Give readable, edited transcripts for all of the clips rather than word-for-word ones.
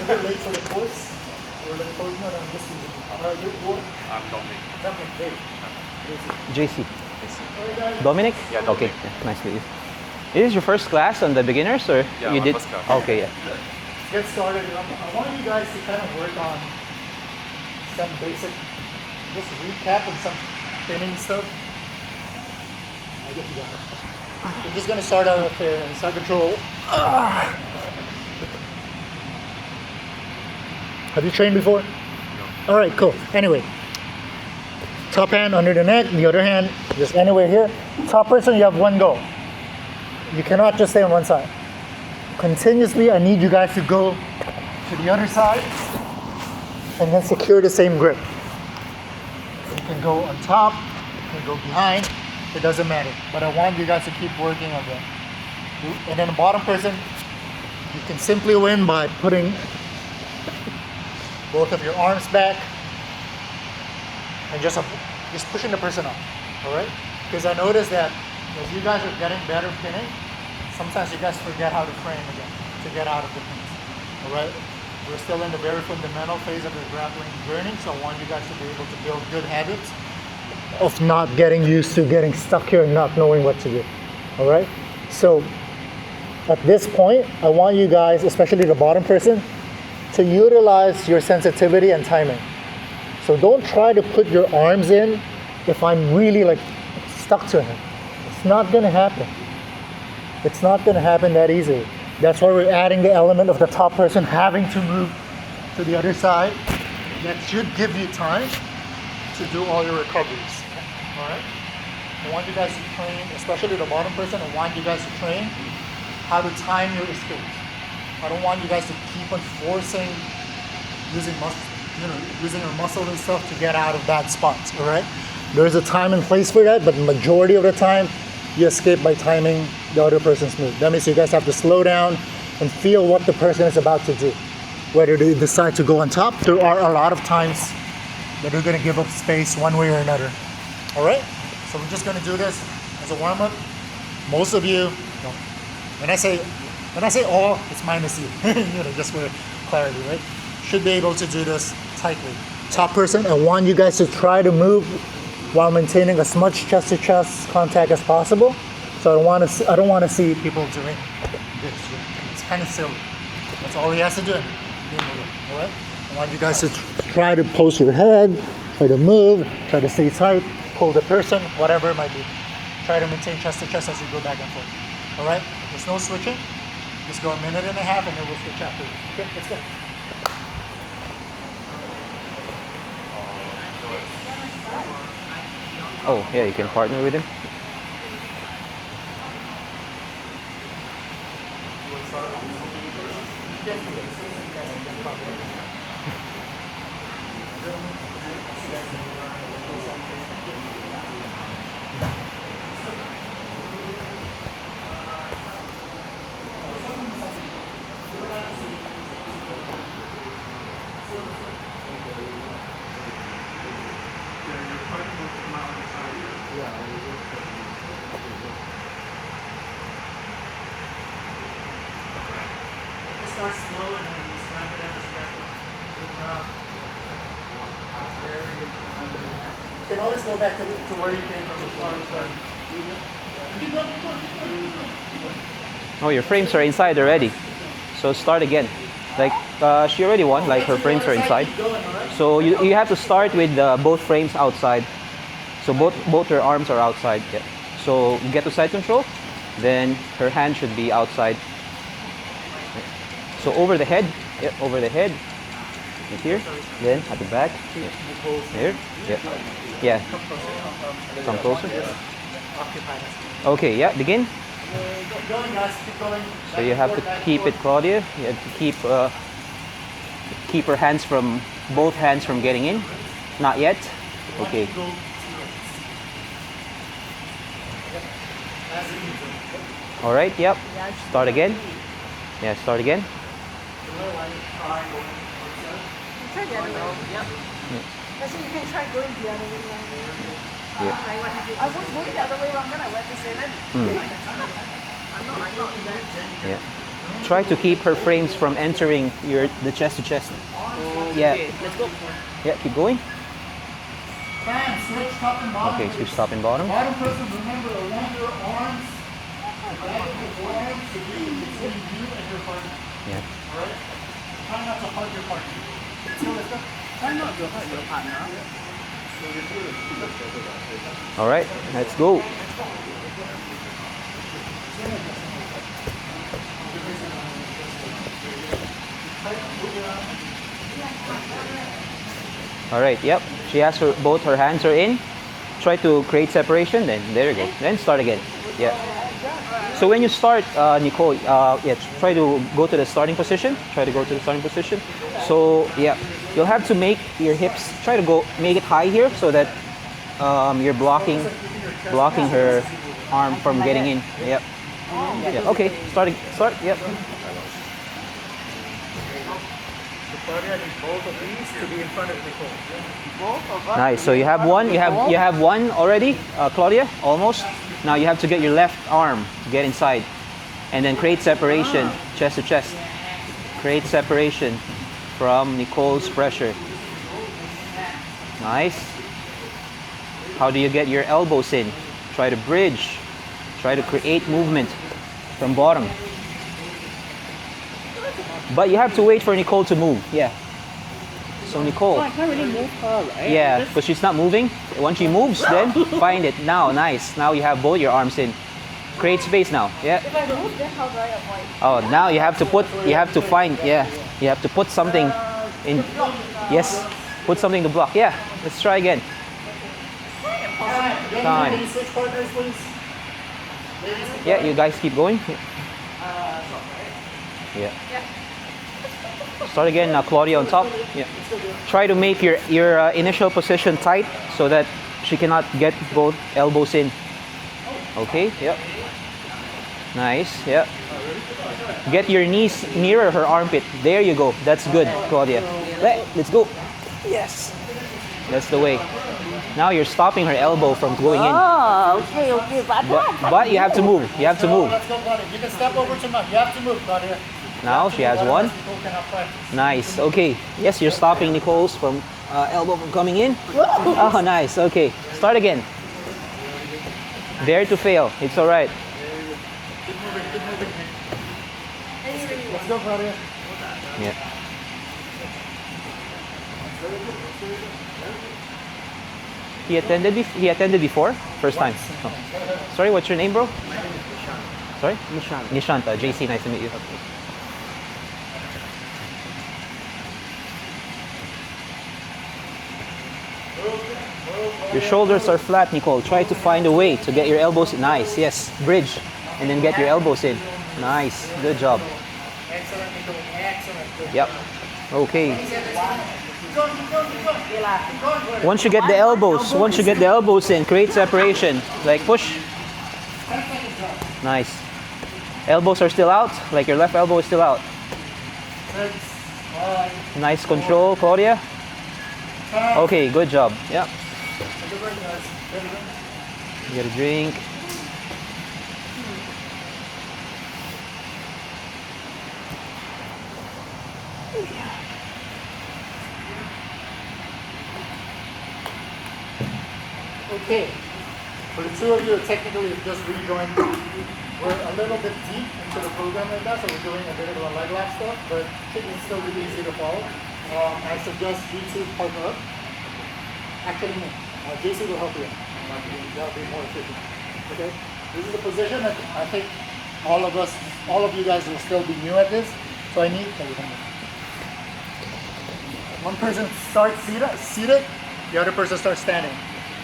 You're late for the course. Or the course not on this season. I'm Dominic. Dominic, JC. Dominic? Yeah, Dominic. Okay, yeah, nice to meet you. Is this your first class on the beginners or Yeah, you my did? first class. Okay, yeah. Get started. I want you guys to kind of work on some basic, just recap and some pinning stuff. I get you guys. We're just gonna start out with side control. Have you trained before? No. All right, cool. Anyway, top hand under the neck, the other hand just anywhere here. Top person, you have one go. You cannot just stay on one side. Continuously, I need you guys to go to the other side and then secure the same grip. You can go on top, you can go behind, it doesn't matter. But I want you guys to keep working on that. And then the bottom person, you can simply win by putting both of your arms back and just pushing the person up, all right? Because I noticed that as you guys are getting better pinning, sometimes you guys forget how to frame again to get out of the pins, all right? We're still in the very fundamental phase of the grappling journey, so I want you guys to be able to build good habits of not getting used to getting stuck here and not knowing what to do, all right? So at this point, I want you guys, especially the bottom person, to utilize your sensitivity and timing. So don't try to put your arms in if I'm really like stuck to him. It's not gonna happen. It's not gonna happen that easily. That's why we're adding the element of the top person having to move to the other side. That should give you time to do all your recoveries, all right? I want you guys to train, especially the bottom person, I want you guys to train how to time your escapes. I don't want you guys to keep on forcing using your muscle and stuff to get out of bad spots, all right? There's a time and place for that, but the majority of the time, you escape by timing the other person's move. That means you guys have to slow down and feel what the person is about to do. Whether they decide to go on top, there are a lot of times that they're gonna give up space one way or another, all right? So we're just gonna do this as a warm-up. Most of you, when I say all, it's minus you, just for clarity, right? Should be able to do this tightly. Top person, I want you guys to try to move while maintaining as much chest-to-chest contact as possible. So I don't want to see people doing this. It's kind of silly. That's all he has to do. All right? I want you guys to try to post your head, try to move, try to stay tight, pull the person, whatever it might be. Try to maintain chest-to-chest as you go back and forth. All right? There's no switching. Just go a minute and a half and then we'll switch after. Okay, let's go. Oh, yeah, you can partner with him. Start slow and then you snap it at the step. You can always go back to where you came from. Oh, your frames are inside already. So start again. Like she already won, like her frames are inside. So you have to start with both frames outside. So both her arms are outside. Yeah. So get to side control, then her hand should be outside. So over the head, yeah, over the head, right here, then at the back, yeah. Here, yeah, come closer. Okay, yeah, begin. So you have to keep it, Claudia. You have to keep her hands from, both hands from getting in. Not yet. Okay. All right, yep. Start again. Yeah, start again. Actually, you can try going the other way around. Yeah. I was going the other way around, then I went to say that. Yeah. Try to keep her frames from entering the chest to chest. Yeah. Let's go. Yeah, keep going. Fans, switch top and bottom. Okay, switch top and bottom. Bottom person, remember, around your arms, the back of your arms should be between you and your partner. Yeah. Alright? Try not to hug your partner. So let's go. Try not to hurt your partner. All right, let's go. All right, yep. She has both her hands are in. Try to create separation, then there you go. Then start again. Yeah. So when you start, Nicole, yeah, try to go to the starting position. Try to go to the starting position. So yeah, you'll have to make your hips. Try to make it high here so that you're blocking her arm from getting in. Yep. Yeah. Okay. Start. Yep. Claudia, I need both of these to be in front of Nicole. Both of us. Nice. So you have one. You have one already, Claudia. Almost. Now you have to get your left arm to get inside, and then create separation, chest to chest. Create separation from Nicole's pressure. Nice. How do you get your elbows in? Try to bridge. Try to create movement from bottom. But you have to wait for Nicole to move. Yeah. So Nicole. Oh, I can't really move her, right? Yeah, because she's not moving. Once she moves, then find it. Now, nice. Now you have both your arms in. Create space now. Yeah. If I move, then how do I avoid? Oh, now you have to find, yeah. You have to put something in. Yes. Put something to block. Yeah. Let's try again. Time. Can you switch partners, please? Yeah, you guys keep going. Yeah. Start again, Claudia on top. Yeah. Try to make your initial position tight so that she cannot get both elbows in. Okay, yep. Nice, yeah. Get your knees nearer her armpit. There you go. That's good, Claudia. Let's go. Yes. That's the way. Now you're stopping her elbow from going in. Oh, okay. But you have to move. You have to move. Let's go, Claudia. You can step over to mine. You have to move, Claudia. Now she has one. Nicole cannot practice. Nice. Okay. Yes, you're stopping Nicole's from elbow from coming in. Oh, nice. Okay. Start again. Dare to fail. It's all right. Keep moving. Let's go, Claudia. Yeah. He attended before? First time. Oh. Sorry, what's your name, bro? Sorry? Nishanta. JC, nice to meet you. Your shoulders are flat, Nicole. Try to find a way to get your elbows in. Nice, yes. Bridge. And then get your elbows in. Nice. Good job. Excellent, Nicole. Excellent. Yep. Okay. Once you get the elbows in, create separation. Like push. Nice. Elbows are still out, like your left elbow is still out. Nice control, Claudia. Okay, good job. Yeah. Get a drink. Okay. For the two of you, technically just rejoined. We're a little bit deep into the program right now, so we're doing a bit of a leg lock stuff, but it's still really easy to follow. I suggest you two partner up. Actually, no. JC will help you. That'll be more efficient. Okay? This is a position that I think all of you guys will still be new at this. So I need one person starts seated, the other person starts standing.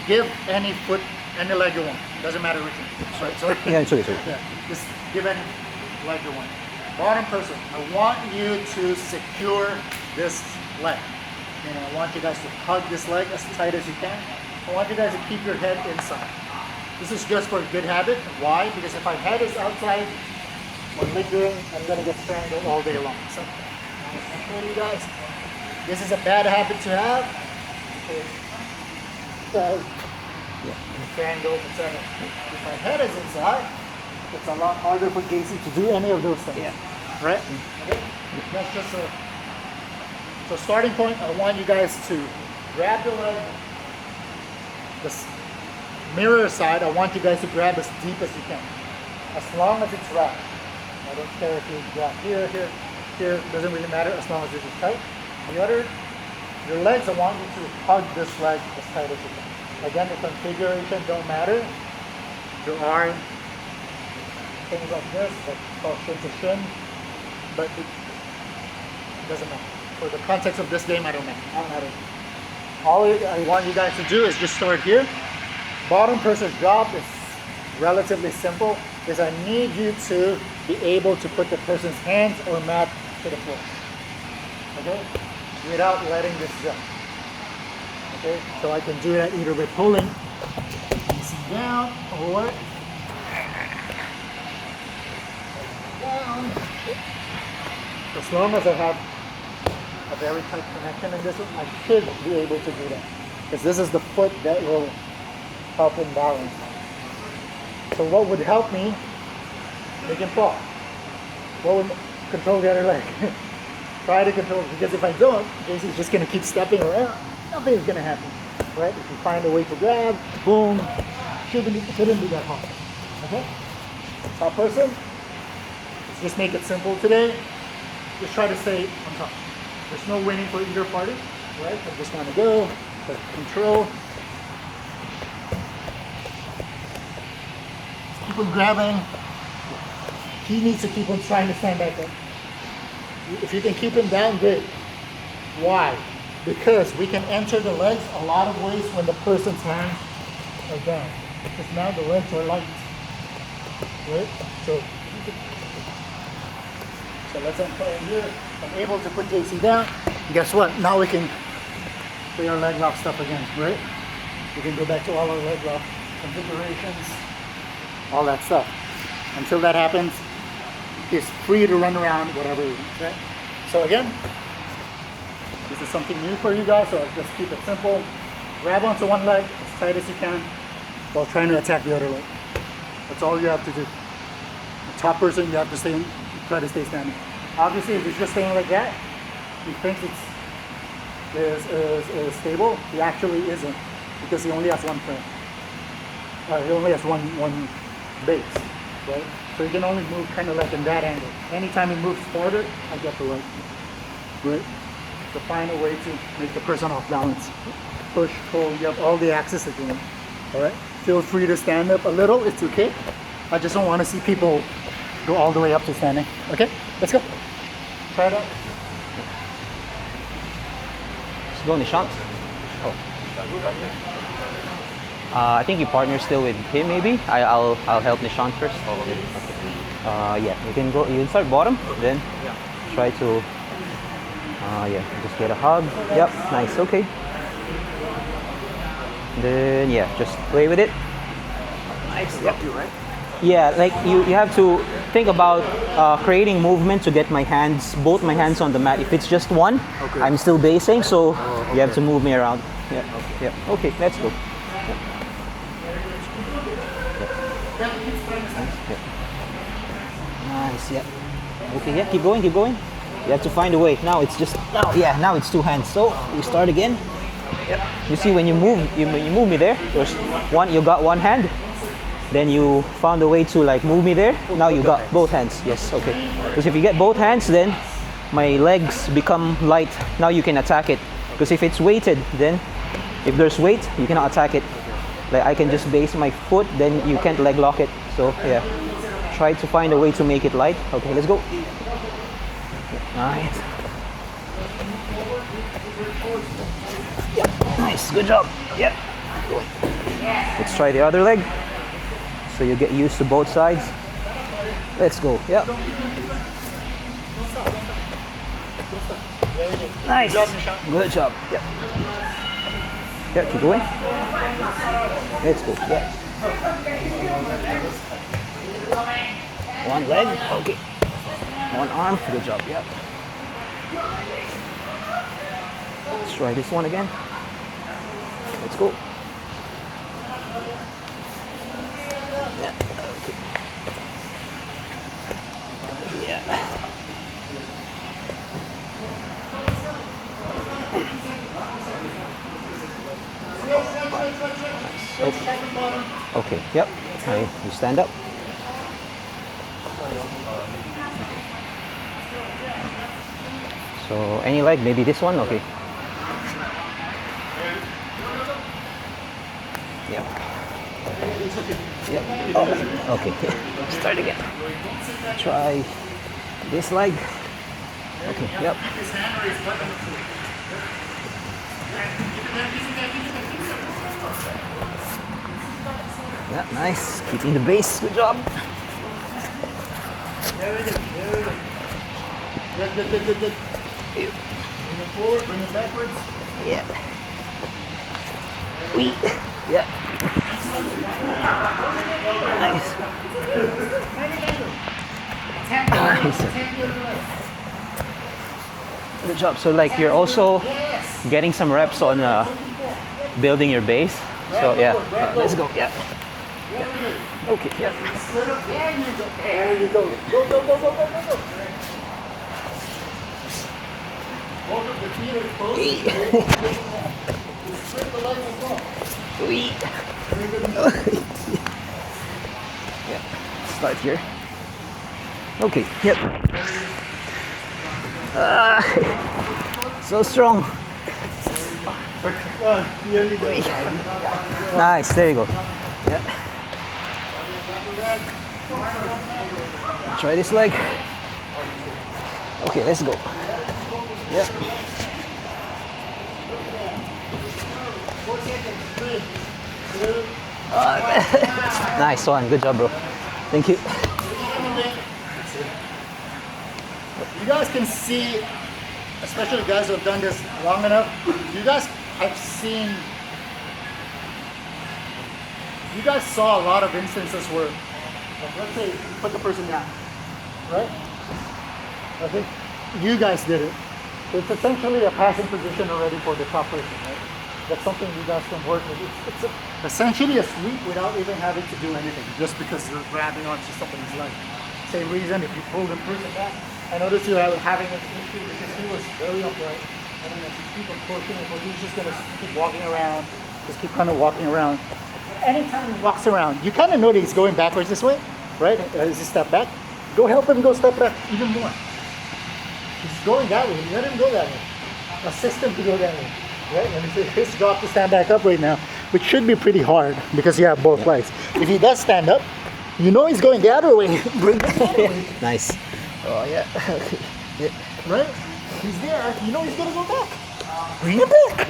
Give any leg you want. Doesn't matter which one. Sorry. Yeah, it's okay. Yeah, just give any leg you want. Bottom person, I want you to secure this leg. And I want you guys to hug this leg as tight as you can. I want you guys to keep your head inside. This is just for a good habit. Why? Because if my head is outside, when lingering, I'm gonna get strangled all day long. So I tell you guys, this is a bad habit to have. inside, triangles, etc. If my head is inside, it's a lot harder for Casey to do any of those things. Yeah. Right? Okay? That's just a so starting point. I want you guys to grab the leg, this mirror side. I want you guys to grab as deep as you can, as long as it's wrapped. I don't care if you grab here, doesn't really matter as long as it is tight. The other, your legs, I want you to hug this leg as tight as you can. Again, the configuration don't matter. Your arm, things like this, like called shin to shin, but it doesn't matter. For the context of this game, I don't matter. All I want you guys to do is just start here. Bottom person's job is relatively simple, is I need you to be able to put the person's hands or mat to the floor. Okay? Without letting this jump. Okay? So I can do that either with pulling easy down or down. As long as I have a very tight connection in this one, I should be able to do that. Because this is the foot that will help him balance. So what would help me make him fall? What would control the other leg? Try to control it, because if I don't, Jason's just gonna keep stepping around. Nothing's gonna happen, right? If you find a way to grab, boom, shouldn't be that hard. Okay? Top person, let's just make it simple today. Just try to stay on top. There's no winning for either party, right? I just want to go, control. Keep on grabbing. He needs to keep on trying to stand back up. If you can keep him down, good. Why? Because we can enter the legs a lot of ways when the person's hands are down. Because now the legs are light. Right? So let's enter here. I'm able to put JC down. Guess what? Now we can play our leg lock stuff again, right? We can go back to all our leg lock configurations, all that stuff. Until that happens, he's free to run around, whatever he wants, right? So again, this is something new for you guys, so just keep it simple. Grab onto one leg as tight as you can while trying to attack the other leg. That's all you have to do. The top person, you have to try to stay standing. Obviously, if he's just staying like that, he thinks is stable. He actually isn't, because he only has one frame. He only has one base, right? So he can only move kind of like in that angle. Anytime he moves forward, I get the right. Right? To find a way to make the person off balance. Push, pull, you have all the axes that you want. Alright? Feel free to stand up a little, it's okay. I just don't want to see people go all the way up to standing. Okay? Let's go. Try it out. Let's go, Nishant. Oh. I think your partner's still with him, maybe. I'll help Nishant first. Oh, okay. Yeah, you can go. You can start bottom, then try to. Yeah, just get a hug. Yep, nice. Okay. Then yeah, just play with it. Nice. Yep. Yeah, like you have to think about creating movement to get both my hands on the mat. If it's just one, okay, I'm still basing, so you have to move me around. Yeah. Okay. Yeah. Okay, let's go. Nice, yeah. Okay, yeah, keep going. You have to find a way. Now it's now it's two hands. So we start again. Yep. You see when you move me there. There's one, you got one hand. Then you found a way to like move me there. Now you got both hands. Yes, okay. Because if you get both hands, then my legs become light. Now you can attack it. Because if it's weighted, then if there's weight, you cannot attack it. Like I can just base my foot, then you can't leg lock it. So yeah. Try to find a way to make it light. Okay, let's go. Nice. Yeah, nice, good job. Yeah. Let's try the other leg. So you get used to both sides. Let's go. Yeah. Nice. Good job. Yeah. Yeah, keep going. Let's go. Yeah. One leg, okay. One arm, good job, yeah. Let's try this one again. Let's go. Okay, yep. Alright, you stand up. So, any leg, maybe this one? Okay. Yep. Yep. Oh, okay. Start again. Try this leg. Okay, yep. Yeah, nice. Keeping the base. Good job. Very good. Very good. Good. Bring it forward, bring it backwards. Yeah. We. Yeah. Nice. Good job. So like you're also getting some reps on building your base. So yeah, let's go. Yeah. Okay. Yeah. There you go. Go. Both of the feet are close. Straight the legs as well. Yeah. Start here. Okay. Yep. So strong. Nice. There you go. Yeah. Try this leg. Okay, let's go. Yep. Nice one. Good job, bro. Thank you. You guys can see, especially guys who have done this long enough, you guys saw a lot of instances where, like, let's say, you put the person down, right? I think you guys did it. It's essentially a passing position already for the top person, right? That's something you guys can work with. It's essentially a sweep without even having to do anything, just because you're grabbing onto somebody's leg. Same reason, if you pull the person back, I noticed you having an issue because he was very upright. And then if you keep him pushing, he's just going to keep walking around, just keep kind of walking around. Anytime he walks around, you kind of know that he's going backwards this way, right? As he step back, go help him go step back even more. He's going that way, let him go that way. Assist him to go that way, right? And it's his job to stand back up right now, which should be pretty hard because you have both legs. If he does stand up, you know he's going the other way. Bring him that way. Nice. Oh yeah. Yeah. Right? He's there, you know he's gonna go back. Bring him back.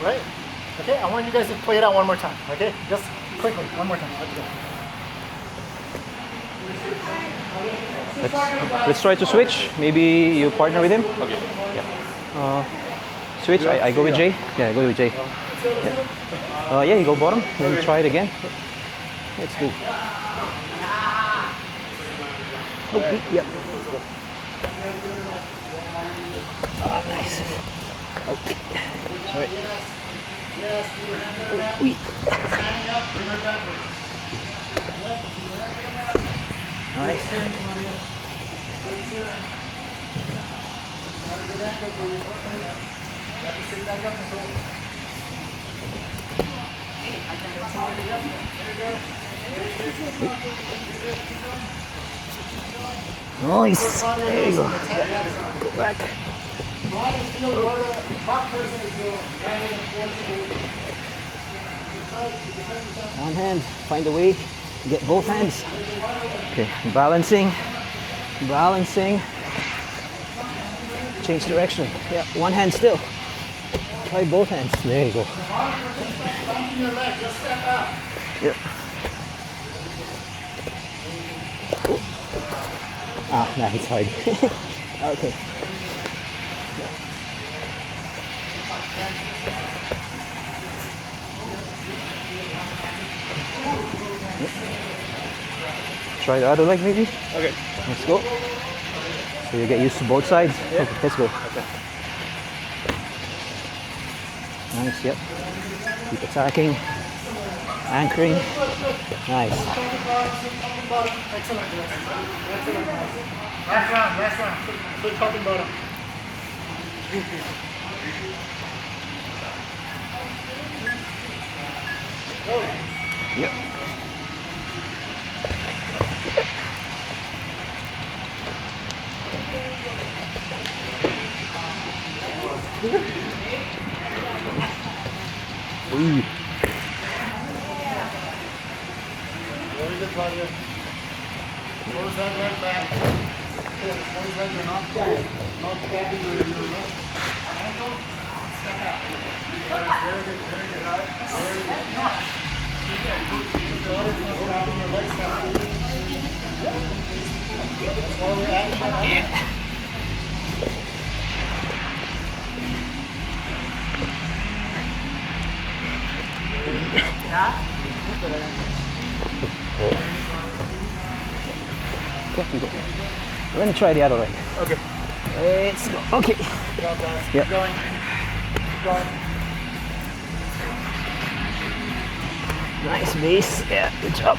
Right? Okay, I want you guys to play it out one more time, okay? Just quickly, one more time. Let's go. Let's try to switch. Maybe you partner with him. Okay. Switch. I go with Jay. Yeah, I go with Jay. Yeah. Yeah, you go bottom. Then try it again. Let's go. Okay. Yep. Nice. Okay. Sorry. Nice. Nice. There you go. Go back. One hand. Find a way to get both hands. Okay. Balancing. Balancing. Change direction. Yeah. One hand still. Try both hands. There you go. Yep. Ah, no, it's hard. Okay. Try the other leg maybe? Okay. Let's go. So you get used to both sides? Yeah. Okay, let's go. Okay. Nice, yep. Keep attacking. Anchoring. Nice. Excellent. Excellent. Last round. Good talking bottom. Yep. Ooh. Very good, Claudia. Close that leg back. Close that leg, not tapping your left ankle. Step out. Very good. Very good. The other one's grabbing your leg, step out. That's where we're at. Let me try the other leg. Okay. Let's go. Okay. Good job, guys. Yep. Keep going. Keep going. Nice base. Yeah, good job.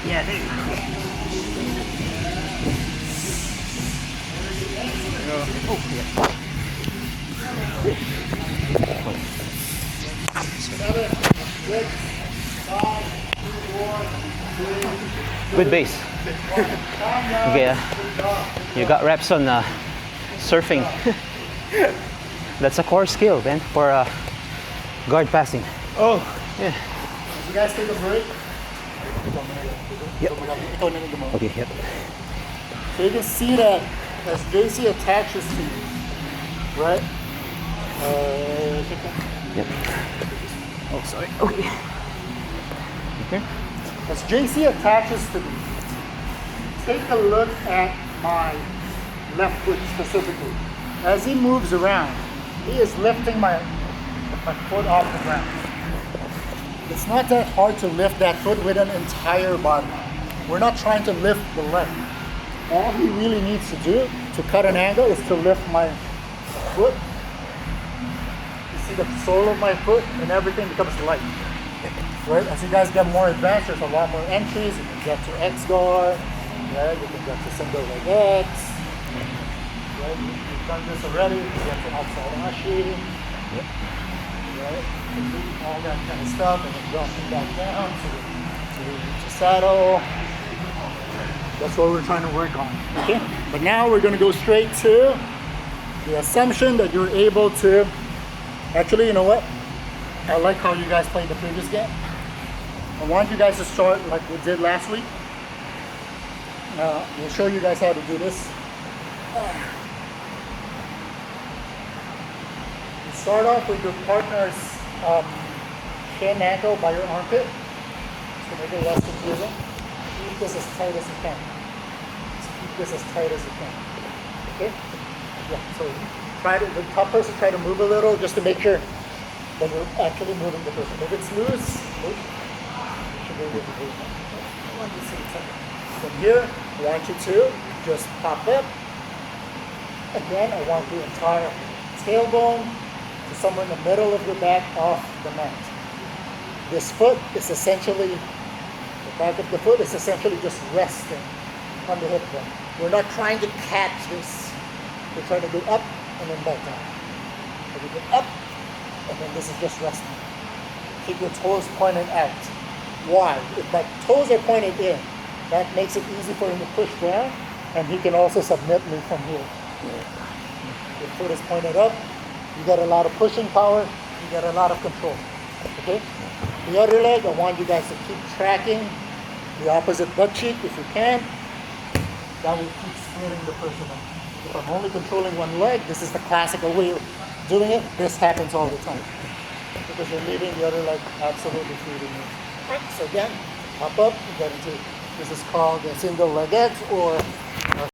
Yeah, there you go. Good base. Okay, you got reps on surfing. That's a core skill, man, for guard passing. Oh. Yeah. You guys take a break. Yep. Okay, yep. So you can see that as JC attaches to you, right? Yep. Oh, sorry. Okay. Okay. As JC attaches to me, take a look at my left foot specifically. As he moves around, he is lifting my foot off the ground. It's not that hard to lift that foot with an entire body. We're not trying to lift the leg. All he really needs to do to cut an angle is to lift my foot. You see the sole of my foot and everything becomes light. Right? As you guys get more advanced, there's a lot more entries. You can get to X guard, right? You can get to single leg X. Right? You've done this already. You can get to outside ashi. Yep. Right? All that kind of stuff, and then dropping back down to saddle. That's what we're trying to work on. Okay? But now we're going to go straight to the assumption that you're able to. Actually, you know what? I like how you guys played the previous game. I want you guys to start like we did last week. We'll show you guys how to do this. You start off with your partner's shin ankle by your armpit. So make it less confusing. Keep this as tight as you can. Keep this as tight as you can. Okay? Yeah, so try to, the top person try to move a little just to make sure that you're actually moving the person. If it's loose, move. You should be able to move. From here, I want you to just pop up. Again, I want the entire tailbone to somewhere in the middle of your back off the mat. This foot is essentially, the back of the foot is essentially just resting on the hip bone. We're not trying to catch this. We're trying to go up and then back down. So we go up, and then this is just resting. Keep your toes pointed out. Why? If my toes are pointed in, that makes it easy for him to push down, and he can also submit me from here. Your foot is pointed up, you get a lot of pushing power, you get a lot of control. Okay? The other leg, I want you guys to keep tracking the opposite butt cheek if you can. That will keep splitting the person up. If I'm only controlling one leg, this is the classical way of doing it. This happens all the time. Because you're leaving the other leg absolutely free to move. Right, so again, pop up, you get into, this is called the single leg X or